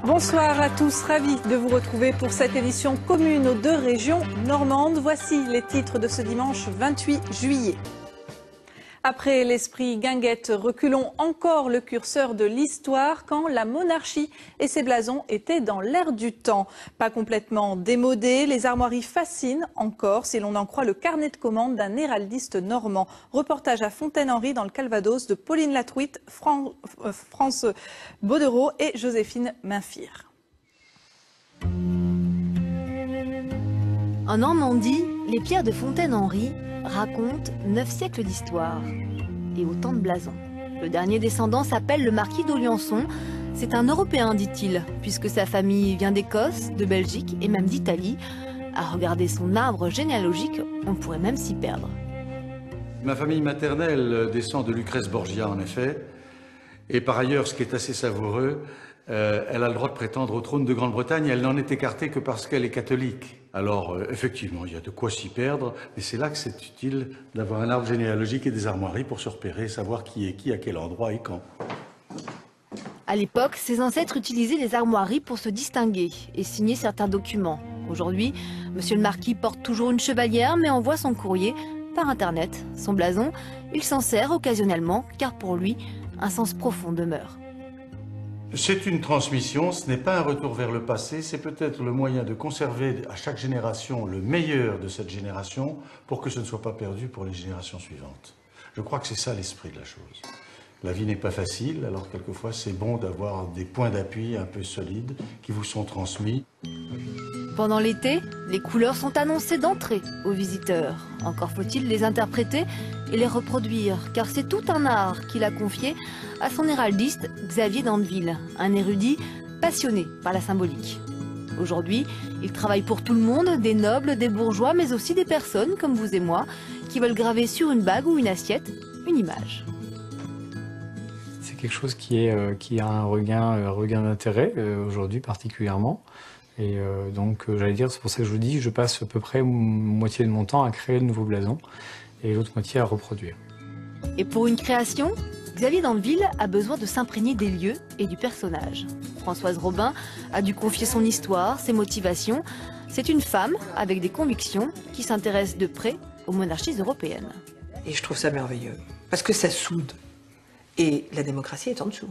Bonsoir à tous, ravi de vous retrouver pour cette édition commune aux deux régions normandes. Voici les titres de ce dimanche 28 juillet. Après l'esprit guinguette, reculons encore le curseur de l'histoire quand la monarchie et ses blasons étaient dans l'air du temps. Pas complètement démodés, les armoiries fascinent encore si l'on en croit le carnet de commandes d'un héraldiste normand. Reportage à Fontaine-Henri dans le Calvados de Pauline Latruite, France Baudereau et Joséphine Mainfire. En Normandie, les pierres de Fontaine-Henri racontent 9 siècles d'histoire et autant de blasons. Le dernier descendant s'appelle le marquis d'Oliançon. C'est un Européen, dit-il, puisque sa famille vient d'Écosse, de Belgique et même d'Italie. À regarder son arbre généalogique, on pourrait même s'y perdre. Ma famille maternelle descend de Lucrèce Borgia, en effet. Et par ailleurs, ce qui est assez savoureux, elle a le droit de prétendre au trône de Grande-Bretagne. Elle n'en est écartée que parce qu'elle est catholique. Alors, effectivement, il y a de quoi s'y perdre, mais c'est là que c'est utile d'avoir un arbre généalogique et des armoiries pour se repérer, savoir qui est qui, à quel endroit et quand. À l'époque, ses ancêtres utilisaient les armoiries pour se distinguer et signer certains documents. Aujourd'hui, monsieur le marquis porte toujours une chevalière, mais envoie son courrier par Internet. Son blason, il s'en sert occasionnellement, car pour lui, un sens profond demeure. C'est une transmission, ce n'est pas un retour vers le passé, c'est peut-être le moyen de conserver à chaque génération le meilleur de cette génération pour que ce ne soit pas perdu pour les générations suivantes. Je crois que c'est ça l'esprit de la chose. La vie n'est pas facile, alors quelquefois c'est bon d'avoir des points d'appui un peu solides qui vous sont transmis. Pendant l'été, les couleurs sont annoncées d'entrée aux visiteurs. Encore faut-il les interpréter et les reproduire, car c'est tout un art qu'il a confié à son héraldiste Xavier d'Andeville, un érudit passionné par la symbolique. Aujourd'hui, il travaille pour tout le monde, des nobles, des bourgeois, mais aussi des personnes comme vous et moi, qui veulent graver sur une bague ou une assiette une image. C'est quelque chose qui a un regain d'intérêt aujourd'hui particulièrement. Et donc j'allais dire, c'est pour ça que je vous dis, je passe à peu près moitié de mon temps à créer de nouveaux blasons et l'autre moitié à reproduire. Et pour une création, Xavier d'Andeville a besoin de s'imprégner des lieux et du personnage. Françoise Robin a dû confier son histoire, ses motivations. C'est une femme avec des convictions qui s'intéresse de près aux monarchies européennes. Et je trouve ça merveilleux, parce que ça soude. Et la démocratie est en dessous.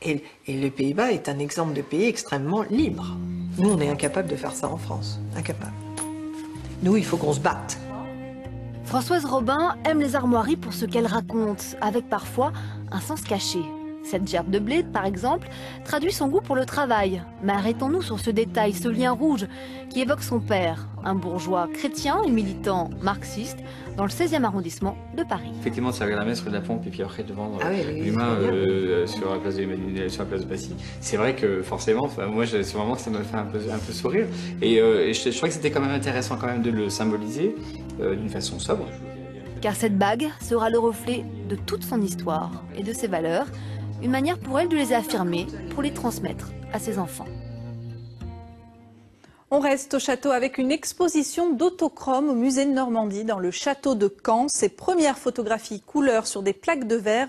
Et les Pays-Bas est un exemple de pays extrêmement libre. Nous, on est incapable de faire ça en France. Incapable. Nous, il faut qu'on se batte. Françoise Robin aime les armoiries pour ce qu'elles racontent, avec parfois un sens caché. Cette gerbe de blé, par exemple, traduit son goût pour le travail. Mais arrêtons-nous sur ce détail, ce lien rouge qui évoque son père, un bourgeois chrétien et militant marxiste dans le 16e arrondissement de Paris. Effectivement, de servir la messe rue de la Pompe et puis après de vendre l'humain sur la place de Passy. C'est vrai que forcément, moi, c'est vraiment que ça me fait un peu sourire. Et je trouvais que c'était quand même intéressant quand même de le symboliser d'une façon sobre. Car cette bague sera le reflet de toute son histoire et de ses valeurs. Une manière pour elle de les affirmer, pour les transmettre à ses enfants. On reste au château avec une exposition d'autochrome au musée de Normandie dans le château de Caen. Ses premières photographies couleurs sur des plaques de verre